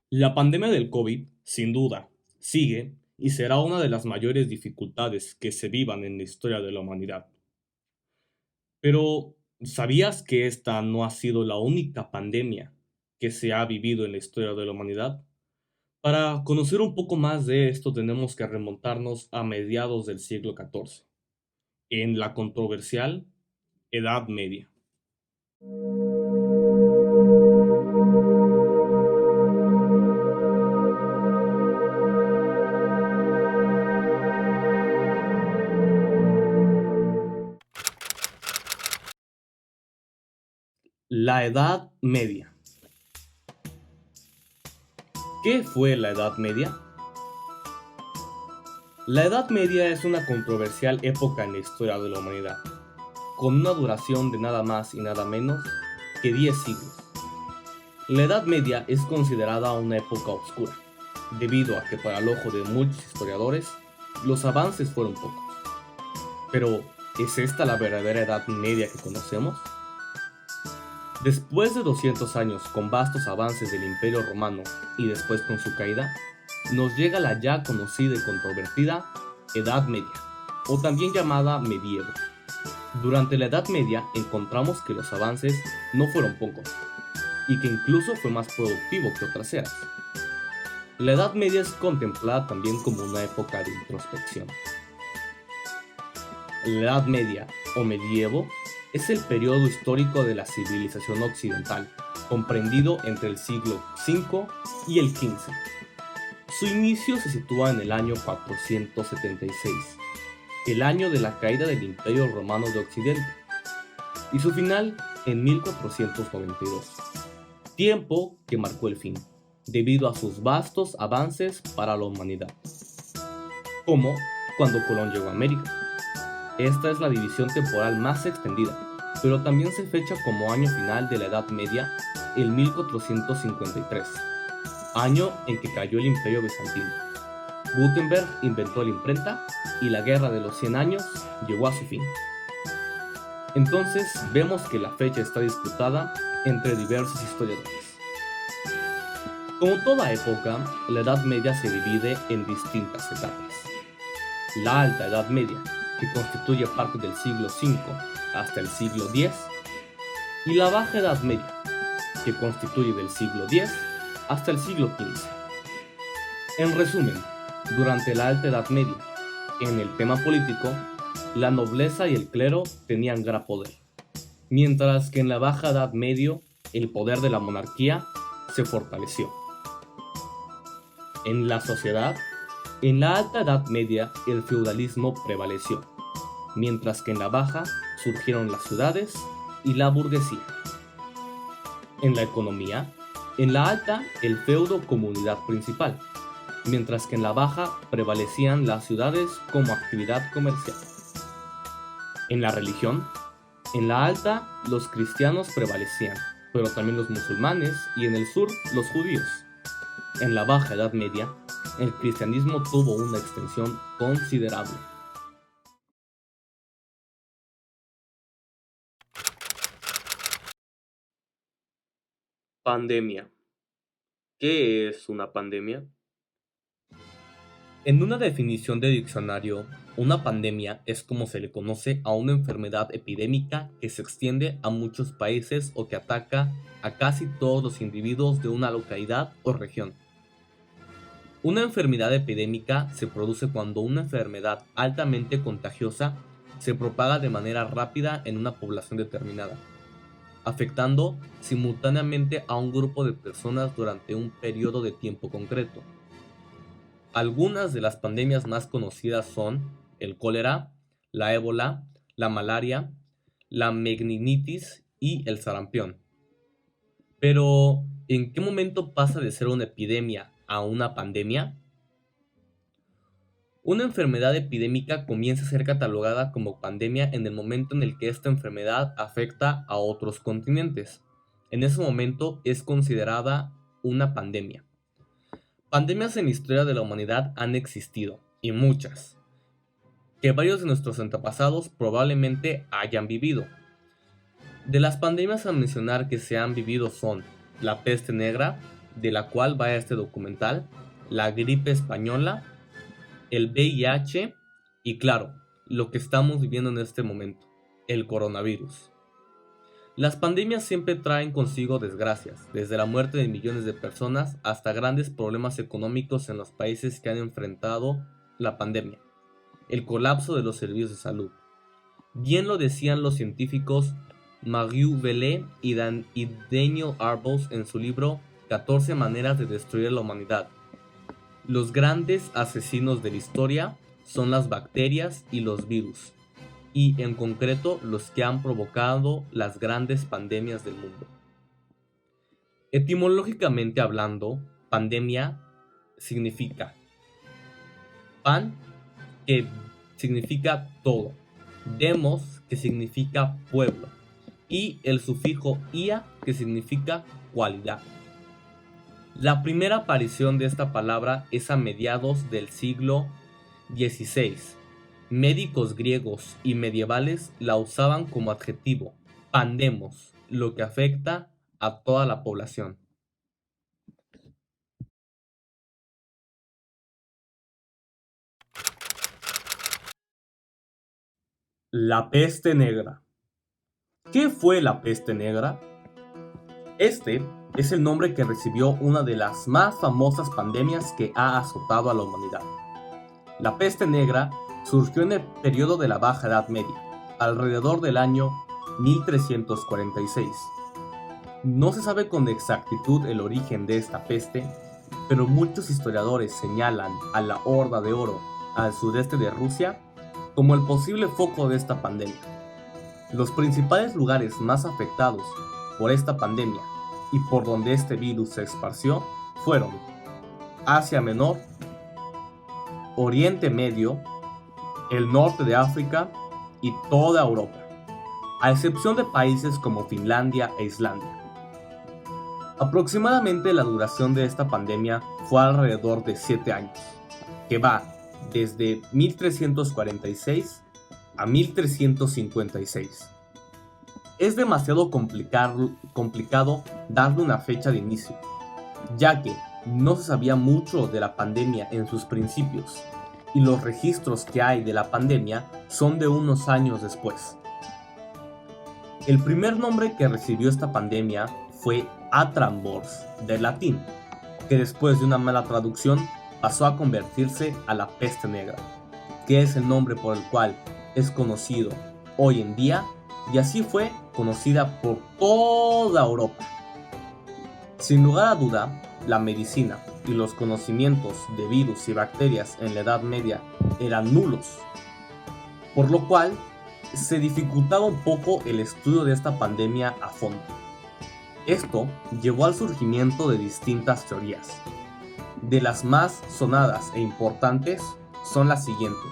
La pandemia del COVID, sin duda, sigue y será una de las mayores dificultades que se vivan en la historia de la humanidad. Pero, ¿sabías que esta no ha sido la única pandemia que se ha vivido en la historia de la humanidad? Para conocer un poco más de esto tenemos que remontarnos a mediados del siglo XIV, en la controversial Edad Media. La Edad Media. ¿Qué fue la Edad Media? La Edad Media es una controversial época en la historia de la humanidad, con una duración de nada más y nada menos que 10 siglos. La Edad Media es considerada una época oscura, debido a que para el ojo de muchos historiadores, los avances fueron pocos. Pero, ¿es esta la verdadera Edad Media que conocemos? Después de 200 años con vastos avances del Imperio Romano y después con su caída, nos llega la ya conocida y controvertida Edad Media, o también llamada Medievo. Durante la Edad Media encontramos que los avances no fueron pocos, y que incluso fue más productivo que otras eras. La Edad Media es contemplada también como una época de introspección. La Edad Media, o Medievo, es el periodo histórico de la civilización occidental, comprendido entre el siglo V y el XV. Su inicio se sitúa en el año 476, el año de la caída del Imperio Romano de Occidente, y su final en 1492, tiempo que marcó el fin, debido a sus vastos avances para la humanidad, como cuando Colón llegó a América. Esta es la división temporal más extendida, pero también se fecha como año final de la Edad Media el 1453, año en que cayó el Imperio Bizantino. Gutenberg inventó la imprenta y la Guerra de los 100 años llegó a su fin. Entonces vemos que la fecha está disputada entre diversos historiadores. Como toda época, la Edad Media se divide en distintas etapas. La Alta Edad Media, que constituye parte del siglo V hasta el siglo X, y la Baja Edad Media, que constituye del siglo X hasta el siglo XV. En resumen, durante la Alta Edad Media, en el tema político, la nobleza y el clero tenían gran poder, mientras que en la Baja Edad Media el poder de la monarquía se fortaleció. En la sociedad, en la Alta Edad Media el feudalismo prevaleció, mientras que en la Baja surgieron las ciudades y la burguesía. En la economía, en la Alta el feudo como unidad principal, mientras que en la Baja prevalecían las ciudades como actividad comercial. En la religión, en la Alta los cristianos prevalecían, pero también los musulmanes y en el sur los judíos. En la Baja Edad Media, el cristianismo tuvo una extensión considerable. Pandemia. ¿Qué es una pandemia? En una definición de diccionario, una pandemia es como se le conoce a una enfermedad epidémica que se extiende a muchos países o que ataca a casi todos los individuos de una localidad o región. Una enfermedad epidémica se produce cuando una enfermedad altamente contagiosa se propaga de manera rápida en una población determinada, afectando simultáneamente a un grupo de personas durante un periodo de tiempo concreto. Algunas de las pandemias más conocidas son el cólera, la ébola, la malaria, la meningitis y el sarampión. Pero, ¿en qué momento pasa de ser una epidemia a una pandemia? Una enfermedad epidémica comienza a ser catalogada como pandemia en el momento en el que esta enfermedad afecta a otros continentes. En ese momento es considerada una pandemia. Pandemias en la historia de la humanidad han existido, y muchas, que varios de nuestros antepasados probablemente hayan vivido. De las pandemias a mencionar que se han vivido son la peste negra, de la cual va este documental, la gripe española, el VIH y claro, lo que estamos viviendo en este momento, el coronavirus. Las pandemias siempre traen consigo desgracias, desde la muerte de millones de personas hasta grandes problemas económicos en los países que han enfrentado la pandemia, el colapso de los servicios de salud. Bien lo decían los científicos Mariu Vellée y Daniel Arbus en su libro 14 maneras de destruir la humanidad. Los grandes asesinos de la historia son las bacterias y los virus, y en concreto los que han provocado las grandes pandemias del mundo. Etimológicamente hablando, pandemia significa pan, que significa todo, demos, que significa pueblo, y el sufijo ia, que significa cualidad. La primera aparición de esta palabra es a mediados del siglo XVI. Médicos griegos y medievales la usaban como adjetivo, pandemos, lo que afecta a toda la población. La peste negra. ¿Qué fue la peste negra? Este es el nombre que recibió una de las más famosas pandemias que ha azotado a la humanidad. La peste negra surgió en el periodo de la Baja Edad Media, alrededor del año 1346. No se sabe con exactitud el origen de esta peste, pero muchos historiadores señalan a la Horda de Oro al sudeste de Rusia como el posible foco de esta pandemia. Los principales lugares más afectados por esta pandemia y por donde este virus se esparció fueron Asia Menor, Oriente Medio, el norte de África y toda Europa, a excepción de países como Finlandia e Islandia. Aproximadamente la duración de esta pandemia fue alrededor de 7 años, que va desde 1346 a 1356. Es demasiado complicado darle una fecha de inicio, ya que no se sabía mucho de la pandemia en sus principios, y los registros que hay de la pandemia son de unos años después. El primer nombre que recibió esta pandemia fue Atrambors, del latín, que después de una mala traducción pasó a convertirse a la peste negra, que es el nombre por el cual es conocido hoy en día, y así fue conocida por toda Europa. Sin lugar a duda, la medicina y los conocimientos de virus y bacterias en la Edad Media eran nulos, por lo cual se dificultaba un poco el estudio de esta pandemia a fondo. Esto llevó al surgimiento de distintas teorías. De las más sonadas e importantes son las siguientes.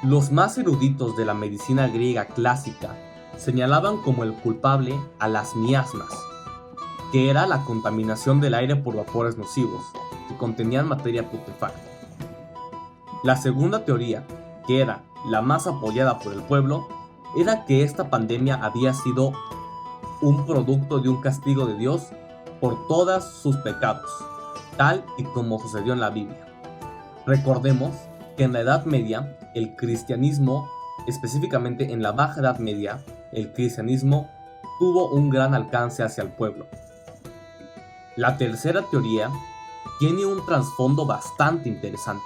Los más eruditos de la medicina griega clásica señalaban como el culpable a las miasmas, que era la contaminación del aire por vapores nocivos que contenían materia putrefacta. La segunda teoría, que era la más apoyada por el pueblo, era que esta pandemia había sido un producto de un castigo de Dios por todos sus pecados, tal y como sucedió en la Biblia. Recordemos que en la Edad Media, el cristianismo, específicamente en la Baja Edad Media, el cristianismo tuvo un gran alcance hacia el pueblo. La tercera teoría tiene un trasfondo bastante interesante.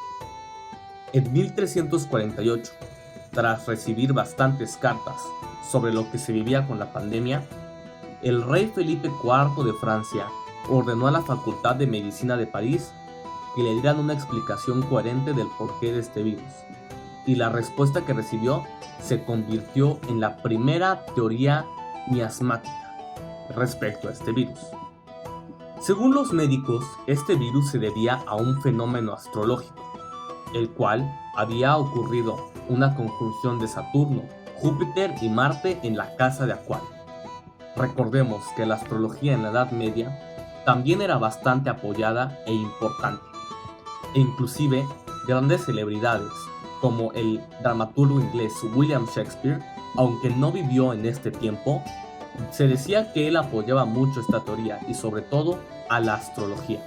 En 1348, tras recibir bastantes cartas sobre lo que se vivía con la pandemia, el rey Felipe IV de Francia ordenó a la Facultad de Medicina de París que le dieran una explicación coherente del porqué de este virus, y la respuesta que recibió se convirtió en la primera teoría miasmática respecto a este virus. Según los médicos, este virus se debía a un fenómeno astrológico, el cual había ocurrido una conjunción de Saturno, Júpiter y Marte en la casa de Acuario. Recordemos que la astrología en la Edad Media también era bastante apoyada e importante, e inclusive grandes celebridades como el dramaturgo inglés William Shakespeare Aunque no vivió en este tiempo, se decía que él apoyaba mucho esta teoría y sobre todo a la astrología.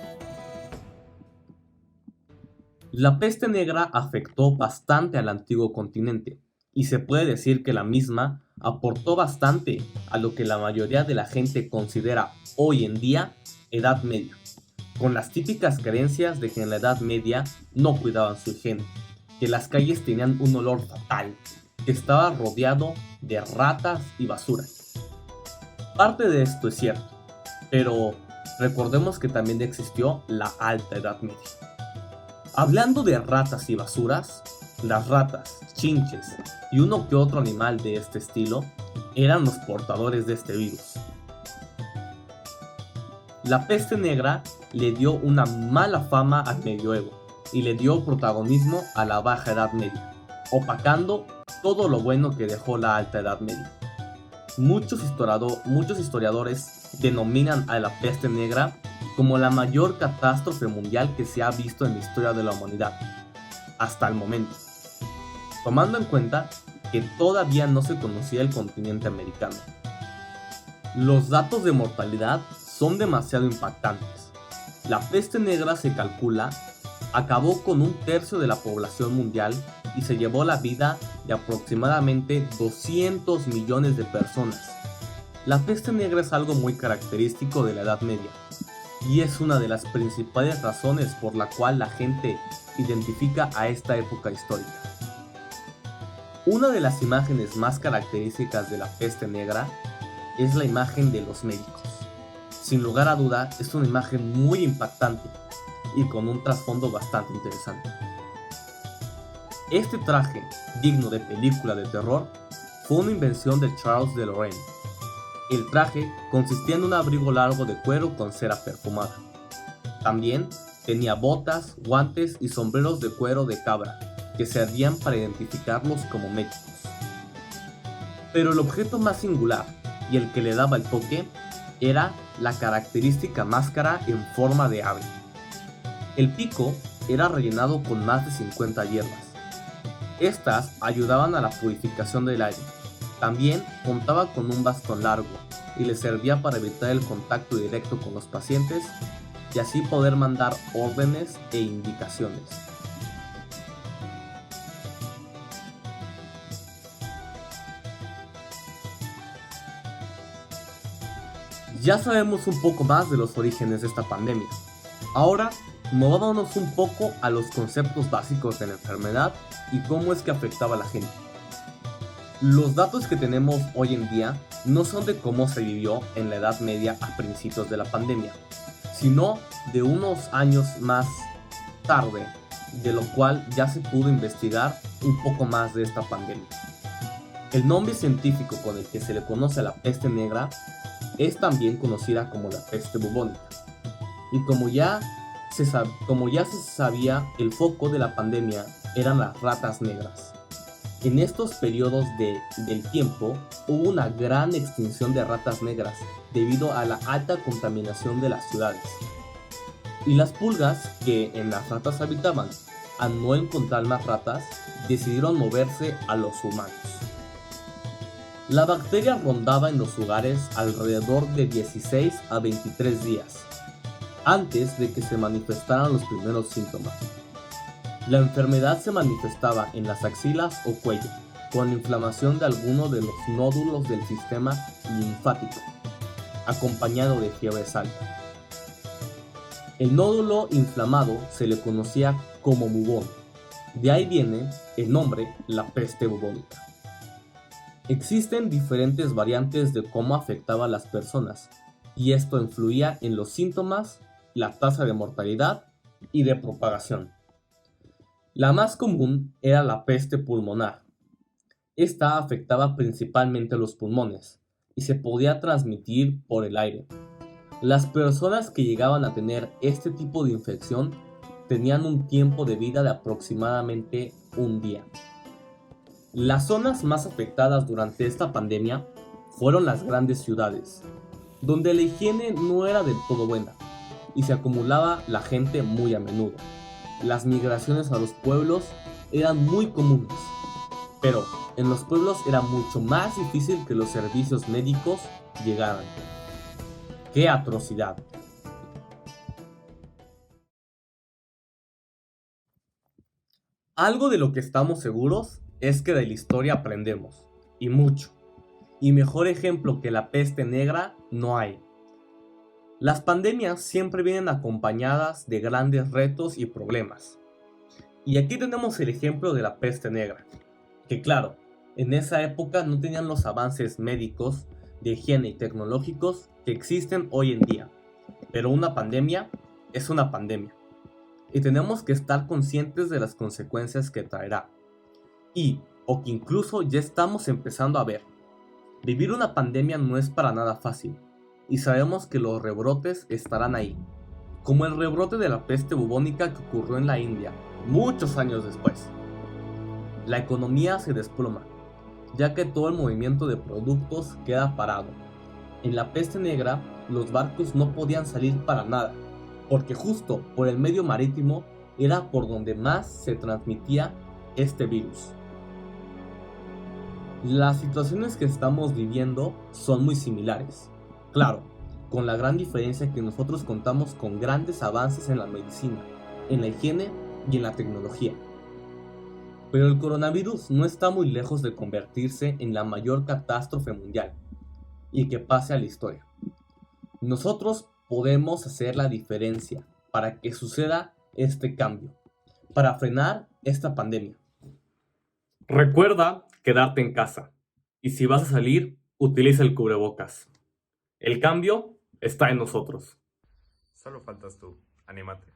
La peste negra afectó bastante al antiguo continente y se puede decir que la misma aportó bastante a lo que la mayoría de la gente considera hoy en día Edad Media, con las típicas creencias de que en la Edad Media no cuidaban su higiene, que las calles tenían un olor fatal, que estaba rodeado de ratas y basura. Parte de esto es cierto, pero recordemos que también existió la Alta Edad Media. Hablando de ratas y basuras, las ratas, chinches y uno que otro animal de este estilo eran los portadores de este virus. La peste negra le dio una mala fama al medioevo y le dio protagonismo a la Baja Edad Media, opacando todo lo bueno que dejó la Alta Edad Media. Muchos historiadores denominan a la peste negra como la mayor catástrofe mundial que se ha visto en la historia de la humanidad, hasta el momento, tomando en cuenta que todavía no se conocía el continente americano. Los datos de mortalidad son demasiado impactantes. La peste negra, se calcula, acabó con 1/3 de la población mundial y se llevó la vida de aproximadamente 200 millones de personas. La peste negra es algo muy característico de la Edad Media y es una de las principales razones por la cual la gente identifica a esta época histórica. Una de las imágenes más características de la peste negra es la imagen de los médicos. Sin lugar a duda, es una imagen muy impactante y con un trasfondo bastante interesante. Este traje, digno de película de terror, fue una invención de Charles de Lorraine. El traje consistía en un abrigo largo de cuero con cera perfumada. También tenía botas, guantes y sombreros de cuero de cabra, que servían para identificarlos como médicos. Pero el objeto más singular y el que le daba el toque era la característica máscara en forma de ave. El pico era rellenado con más de 50 hierbas. Estas ayudaban a la purificación del aire. También contaba con un bastón largo y le servía para evitar el contacto directo con los pacientes y así poder mandar órdenes e indicaciones. Ya sabemos un poco más de los orígenes de esta pandemia. Ahora, movámonos un poco a los conceptos básicos de la enfermedad y cómo es que afectaba a la gente. Los datos que tenemos hoy en día no son de cómo se vivió en la Edad Media a principios de la pandemia, sino de unos años más tarde, de lo cual ya se pudo investigar un poco más de esta pandemia. El nombre científico con el que se le conoce a la peste negra es también conocida como la peste bubónica. Y como ya se sabía, el foco de la pandemia eran las ratas negras. En estos periodos del tiempo hubo una gran extinción de ratas negras debido a la alta contaminación de las ciudades. Y las pulgas que en las ratas habitaban, al no encontrar más ratas, decidieron moverse a los humanos. La bacteria rondaba en los hogares alrededor de 16 a 23 días, antes de que se manifestaran los primeros síntomas. La enfermedad se manifestaba en las axilas o cuello, con inflamación de alguno de los nódulos del sistema linfático, acompañado de fiebre alta. El nódulo inflamado se le conocía como bubón, de ahí viene el nombre la peste bubónica. Existen diferentes variantes de cómo afectaba a las personas, y esto influía en los síntomas, la tasa de mortalidad y de propagación. La más común era la peste pulmonar. Esta afectaba principalmente los pulmones y se podía transmitir por el aire. Las personas que llegaban a tener este tipo de infección tenían un tiempo de vida de aproximadamente un día. Las zonas más afectadas durante esta pandemia fueron las grandes ciudades, donde la higiene no era del todo buena y se acumulaba la gente muy a menudo. Las migraciones a los pueblos eran muy comunes, pero En los pueblos era mucho más difícil que los servicios médicos llegaran. ¡Qué atrocidad! Algo de lo que estamos seguros es que de la historia aprendemos, y mucho. Y mejor ejemplo que la peste negra no hay. Las pandemias siempre vienen acompañadas de grandes retos y problemas. Y aquí tenemos el ejemplo de la peste negra, que claro, en esa época no tenían los avances médicos, de higiene y tecnológicos que existen hoy en día. Pero una pandemia es una pandemia. Y tenemos que estar conscientes de las consecuencias que traerá. O que incluso ya estamos empezando a ver. Vivir una pandemia no es para nada fácil. Y sabemos que los rebrotes estarán ahí. Como el rebrote de la peste bubónica que ocurrió en la India, muchos años después. La economía se desploma, ya que todo el movimiento de productos queda parado. En la peste negra, los barcos no podían salir para nada, porque justo por el medio marítimo era por donde más se transmitía este virus. Las situaciones que estamos viviendo son muy similares, claro, con la gran diferencia que nosotros contamos con grandes avances en la medicina, en la higiene y en la tecnología. Pero el coronavirus no está muy lejos de convertirse en la mayor catástrofe mundial y que pase a la historia. Nosotros podemos hacer la diferencia para que suceda este cambio, para frenar esta pandemia. Recuerda quedarte en casa y si vas a salir, utiliza el cubrebocas. El cambio está en nosotros. Solo faltas tú. Anímate.